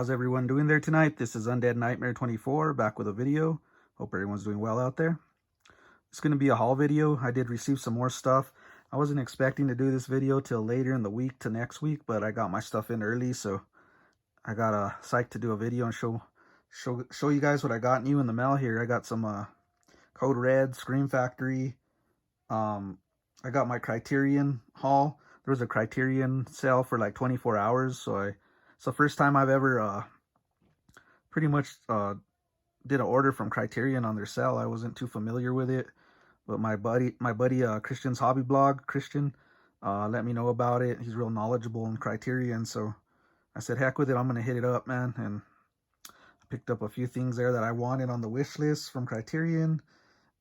How's everyone doing there tonight? This is Undead Nightmare 24 back with a video. Hope everyone's doing well out there. It's going to be a haul video. I did receive some more stuff. I wasn't expecting to do this video till later in the week to next week, but I got my stuff in early, so I got psyched to do a video and show you guys what I got new in the mail here. I got some Code Red, Scream Factory. I got my Criterion Haul. There was a Criterion sale for like 24 hours, so it's the first time I've ever pretty much did an order from Criterion on their sale. I wasn't too familiar with it, but my buddy Christian's hobby blog, Christian, let me know about it. He's real knowledgeable in Criterion, so I said, heck with it, I'm gonna hit it up, man. And I picked up a few things there that I wanted on the wish list from Criterion.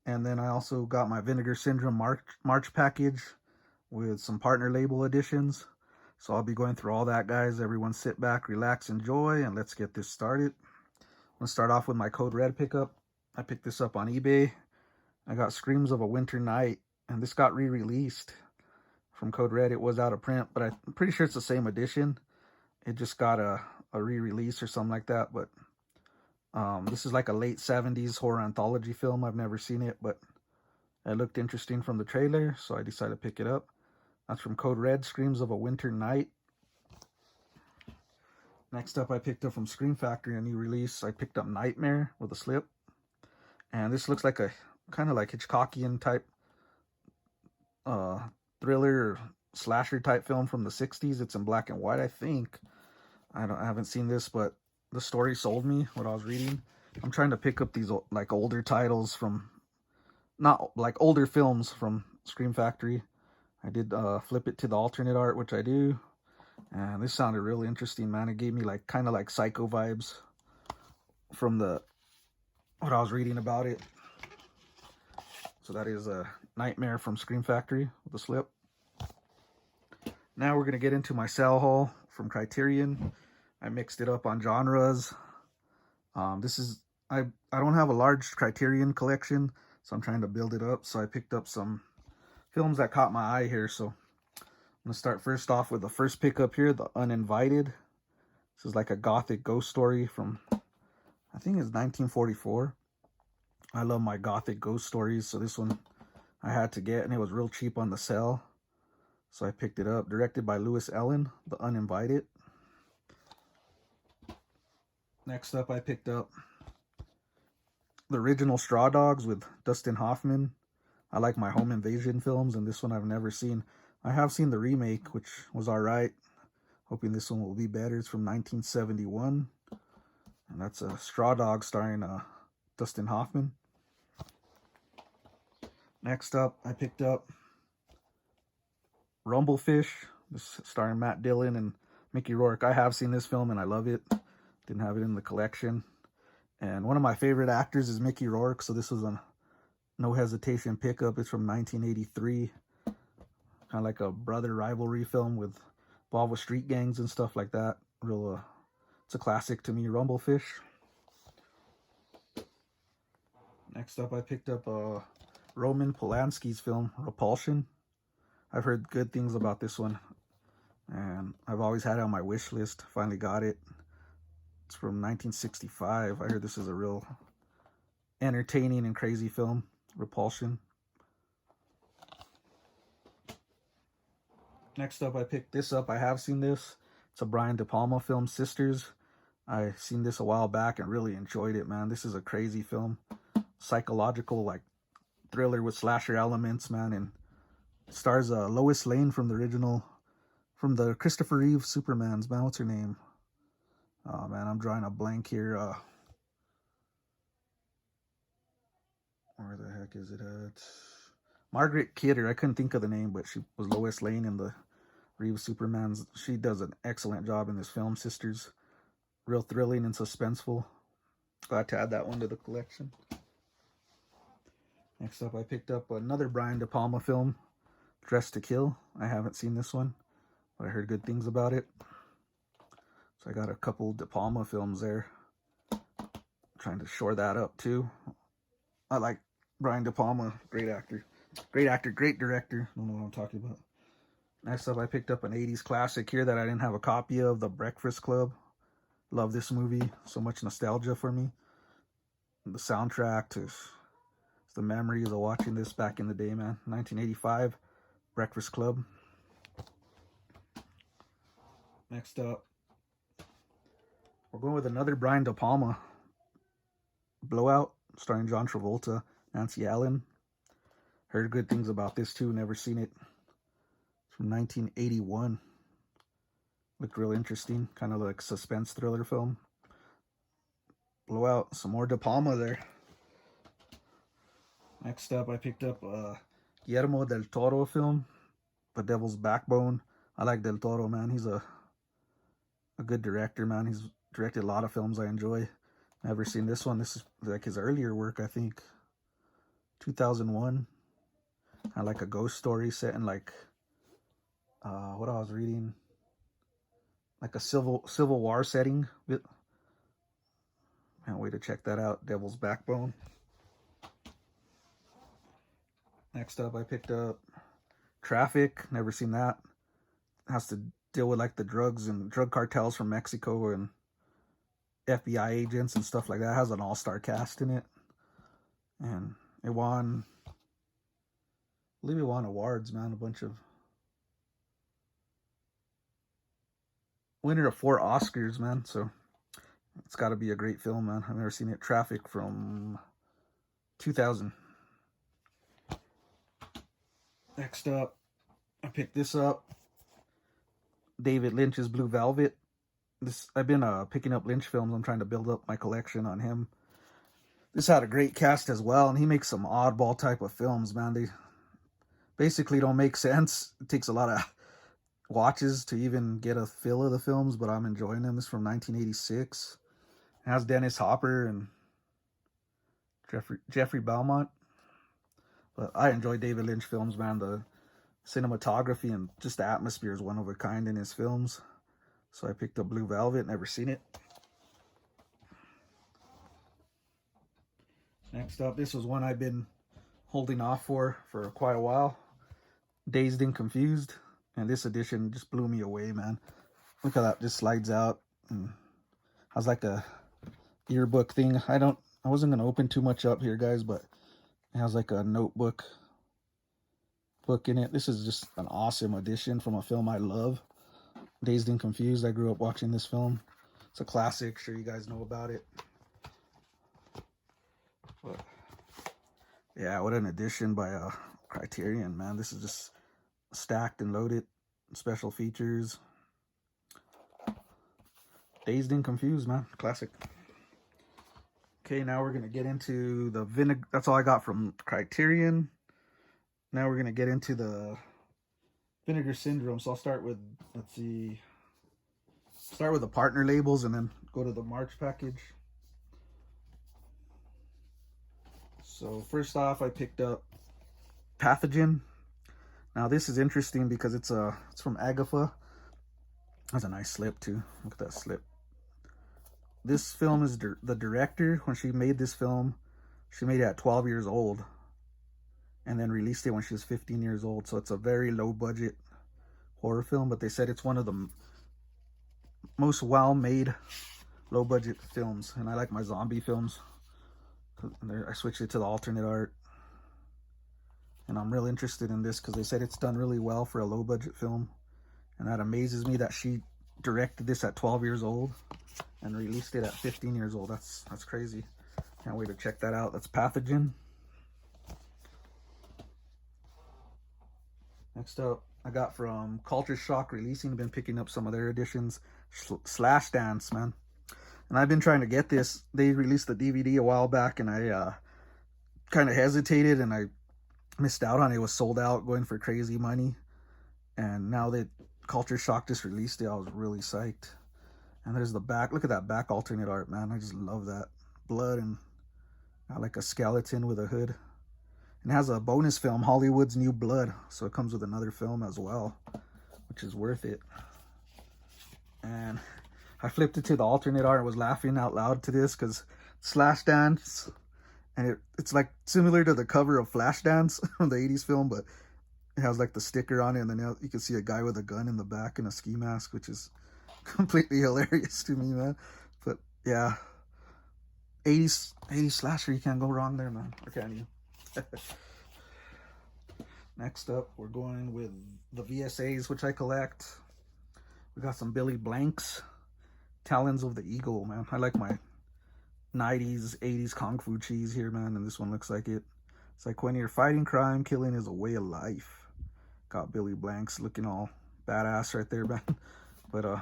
And then I also got my Vinegar Syndrome March package with some partner label editions. So I'll be going through all that, guys. Everyone sit back, relax, enjoy, and let's get this started. I'm going to start off with my Code Red pickup. I picked this up on eBay. I got Screams of a Winter Night, and this got re-released from Code Red. It was out of print, but I'm pretty sure it's the same edition. It just got a re-release or something like that, but this is like a late 70s horror anthology film. I've never seen it, but it looked interesting from the trailer, so I decided to pick it up. That's from Code Red, Screams of a Winter Night. Next up, I picked up from Scream Factory, a new release. I picked up Nightmare with a slip. And this looks like a kind of like Hitchcockian type thriller or slasher type film from the 60s. It's in black and white, I think. I haven't seen this, but the story sold me, what I was reading. I'm trying to pick up these like older titles from, not like older films from Scream Factory. I did flip it to the alternate art, which I do. And this sounded really interesting, man. It gave me like kind of like Psycho vibes from what I was reading about it. So that is a Nightmare from Scream Factory with a slip. Now we're going to get into my sale haul from Criterion. I mixed it up on genres. I don't have a large Criterion collection, so I'm trying to build it up. So I picked up some films that caught my eye here. So I'm going to start first off with the first pickup here, The Uninvited. This is like a gothic ghost story from, I think it's 1944. I love my gothic ghost stories, so this one I had to get, and it was real cheap on the sale. So I picked it up. Directed by Lewis Ellen, The Uninvited. Next up, I picked up the original Straw Dogs with Dustin Hoffman. I like my home invasion films, and this one I've never seen. I have seen the remake, which was alright. Hoping this one will be better. It's from 1971. And that's a Straw Dog starring Dustin Hoffman. Next up, I picked up Rumblefish, this starring Matt Dillon and Mickey Rourke. I have seen this film, and I love it. Didn't have it in the collection. And one of my favorite actors is Mickey Rourke, so this was a no hesitation pickup. It's from 1983. Kind of like a brother rivalry film involved with street gangs and stuff like that. Real, it's a classic to me, Rumblefish. Next up, I picked up Roman Polanski's film, Repulsion. I've heard good things about this one, and I've always had it on my wish list. Finally got it. It's from 1965. I heard this is a real entertaining and crazy film, Repulsion. Next up, I picked this up. I have seen this. It's a Brian De Palma film, Sisters. I seen this a while back and really enjoyed it, man. This is a crazy film. Psychological, like, thriller with slasher elements, man. And it stars Lois Lane from the Christopher Reeve Supermans, man. What's her name? Oh, man, I'm drawing a blank here. Where the heck is it at? Margaret Kidder. I couldn't think of the name, but she was Lois Lane in the Reeve Supermans. She does an excellent job in this film, Sisters. Real thrilling and suspenseful. Glad to add that one to the collection. Next up, I picked up another Brian De Palma film, Dressed to Kill. I haven't seen this one, but I heard good things about it. So I got a couple De Palma films there. Trying to shore that up too. I like Brian De Palma, great actor. Great actor, great director. I don't know what I'm talking about. Next up, I picked up an 80s classic here that I didn't have a copy of, The Breakfast Club. Love this movie. So much nostalgia for me. The soundtrack to the memories of watching this back in the day, man. 1985, Breakfast Club. Next up, we're going with another Brian De Palma. Blowout, starring John Travolta, Nancy Allen. Heard good things about this too, never seen it. It's from 1981. Looked real interesting, kind of like suspense thriller film. Blowout, some more De Palma there. Next up, I picked up a Guillermo Del Toro film, The Devil's Backbone. I like Del Toro, man. He's a good director, man. He's directed a lot of films I enjoy. Never seen this one. This is like his earlier work, I think. 2001. I like a ghost story set in like, what I was reading, like a civil war setting. Can't wait to check that out. Devil's Backbone. Next up, I picked up Traffic. Never seen that. It has to deal with like the drugs and drug cartels from Mexico and FBI agents and stuff like that. It has an all-star cast in it. And it won, I believe it won awards, man. A bunch of winner of 4 Oscars, man. So it's got to be a great film, man. I've never seen it. Traffic from 2000. Next up, I picked this up. David Lynch's Blue Velvet. I've been picking up Lynch films. I'm trying to build up my collection on him. This had a great cast as well, and he makes some oddball type of films, man. They basically don't make sense. It takes a lot of watches to even get a feel of the films, but I'm enjoying them. This is from 1986. It has Dennis Hopper and Jeffrey Belmont. But I enjoy David Lynch films, man. The cinematography and just the atmosphere is one of a kind in his films. So I picked up Blue Velvet. Never seen it. Next up, this was one I've been holding off for quite a while. Dazed and Confused. And this edition just blew me away, man. Look how that just slides out. And has like a yearbook thing. I wasn't going to open too much up here, guys, but it has like a notebook book in it. This is just an awesome edition from a film I love. Dazed and Confused. I grew up watching this film. It's a classic. Sure you guys know about it. But yeah, what an edition by Criterion, man. This is just stacked and loaded. Special features. Dazed and Confused, man. Classic. Okay, now we're going to get into the Vinegar. That's all I got from Criterion. Now we're going to get into the Vinegar Syndrome. So I'll start with, start with the partner labels and then go to the March package. So first off, I picked up Pathogen. Now this is interesting because it's from Agafa. That's a nice slip too. Look at that slip. This film is the director, when she made this film, she made it at 12 years old and then released it when she was 15 years old. So it's a very low budget horror film, but they said it's one of the most well-made low budget films. And I like my zombie films. I switched it to the alternate art. And I'm real interested in this because they said it's done really well for a low budget film. And that amazes me that she directed this at 12 years old and released it at 15 years old. That's crazy. Can't wait to check that out. That's Pathogen. Next up, I got from Culture Shock Releasing. I've been picking up some of their editions. Slash Dance, man. And I've been trying to get this. They released the DVD a while back, and I kind of hesitated, and I missed out on it. It was sold out, going for crazy money. And now that Culture Shock just released it, I was really psyched. And there's the back. Look at that back alternate art, man. I just love that. Blood and like a skeleton with a hood. And it has a bonus film, Hollywood's New Blood. So it comes with another film as well, which is worth it. And I flipped it to the alternate art and was laughing out loud to this because Slash Dance. And it's like similar to the cover of Flashdance from the 80s film, but it has like the sticker on it. And then you can see a guy with a gun in the back and a ski mask, which is completely hilarious to me, man. But yeah, 80s slasher, you can't go wrong there, man. Or can you? Next up, we're going with the VSAs, which I collect. We got some Billy Blanks, Talons of the Eagle, man. I like my 90s, 80s Kung Fu cheese here, man, and this one looks like it. It's like when you're fighting crime, killing is a way of life. Got Billy Blanks looking all badass right there, man. But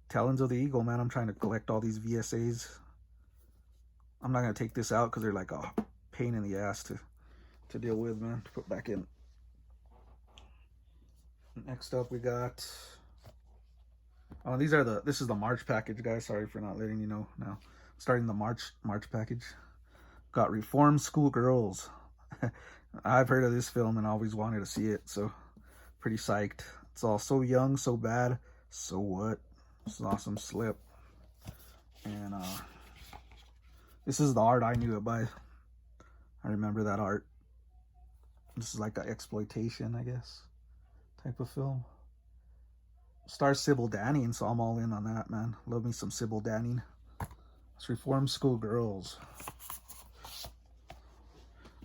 Talons of the Eagle, man, I'm trying to collect all these VSAs. I'm not gonna take this out because they're like a pain in the ass to deal with, man, to put back in. Next up, we got. Oh, this is the March package, guys. Sorry for not letting you know now. Starting the March package. Got Reformed Schoolgirls. I've heard of this film and always wanted to see it, so pretty psyched. It's all so young, so bad, so what? It's an awesome slip. And this is the art I knew it by. I remember that art. This is like an exploitation, I guess, type of film. Stars Sybil Danning, so I'm all in on that, man. Love me some Sybil Danning. It's Reformed Schoolgirls.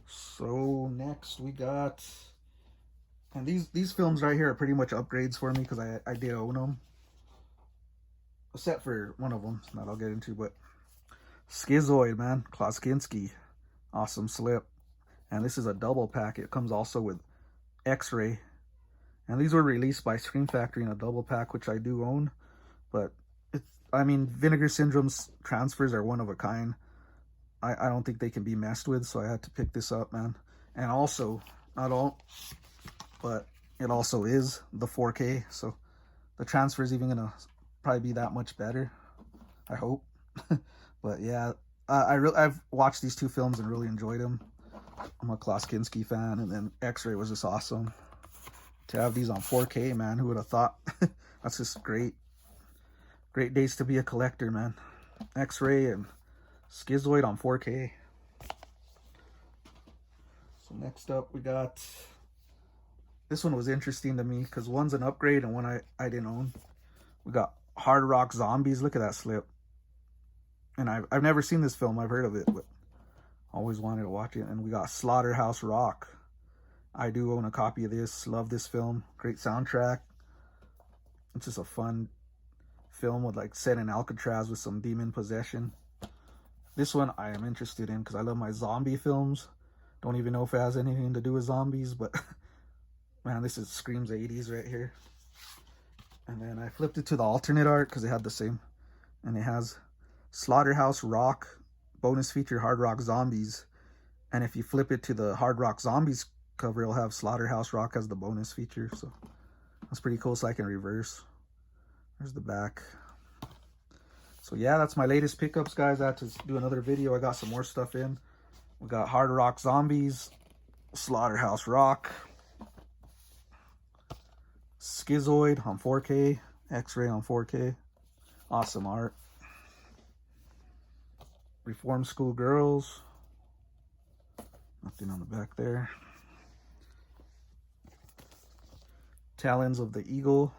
So next we got, and these films right here are pretty much upgrades for me because I did own them, except for one of them that I'll get into. But Schizoid, man, Klaus Kinski, awesome slip, and this is a double pack. It comes also with X-Ray, and these were released by Scream Factory in a double pack, which I do own. But I mean, Vinegar Syndrome's transfers are one of a kind. I don't think they can be messed with, so I had to pick this up, man. And also, not all, but it also is the 4K, so the transfer is even gonna probably be that much better, I hope. But yeah, I've watched these two films and really enjoyed them. I'm a Klaus Kinski fan, and then X-Ray was just awesome. To have these on 4K, man, who would have thought? That's just great. Great days to be a collector, man. X-Ray and Schizoid on 4K. So next up we got, this one was interesting to me because one's an upgrade and one I didn't own. We got Hard Rock Zombies. Look at that slip. And I've never seen this film. I've heard of it, but always wanted to watch it. And we got Slaughterhouse Rock. I do own a copy of this. Love this film. Great soundtrack. It's just a fun film with like set in Alcatraz with some demon possession. This one I am interested in because I love my zombie films. Don't even know if it has anything to do with zombies, but man, this is screams 80s right here. And then I flipped it to the alternate art because it had the same. And it has Slaughterhouse Rock, bonus feature Hard Rock Zombies. And if you flip it to the Hard Rock Zombies cover, it'll have Slaughterhouse Rock as the bonus feature. So that's pretty cool, so I can reverse. There's the back. So yeah, that's my latest pickups, guys. I had to do another video. I got some more stuff in. We got Hard Rock Zombies, Slaughterhouse Rock, Schizoid on 4K, X-Ray on 4K. Awesome art. Reformed Schoolgirls. Nothing on the back there. Talons of the Eagle.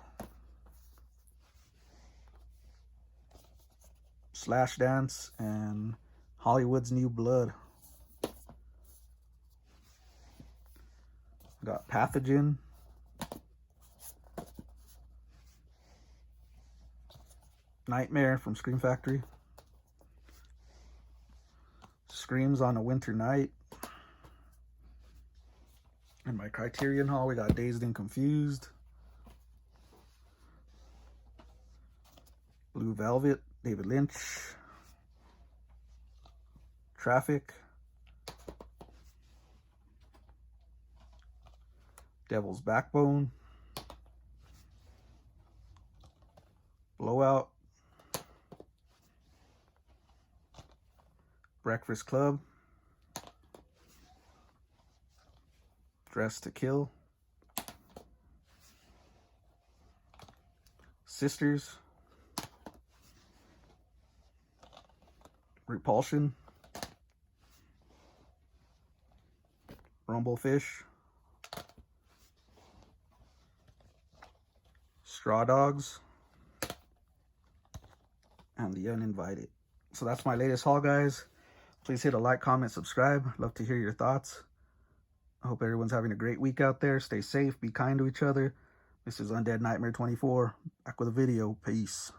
Slash Dance and Hollywood's New Blood. Got Pathogen. Nightmare from Scream Factory. Screams on a Winter Night. In my Criterion Haul, we got Dazed and Confused. Blue Velvet, David Lynch. Traffic. Devil's Backbone. Blowout. Breakfast Club. Dress to Kill. Sisters. Repulsion. Rumblefish. Straw Dogs. and The Uninvited. So that's my latest haul, guys. Please hit a like, comment, subscribe. Love to hear your thoughts. I hope everyone's having a great week out there. Stay safe, be kind to each other. This is Undead Nightmare 24, back with a video. Peace.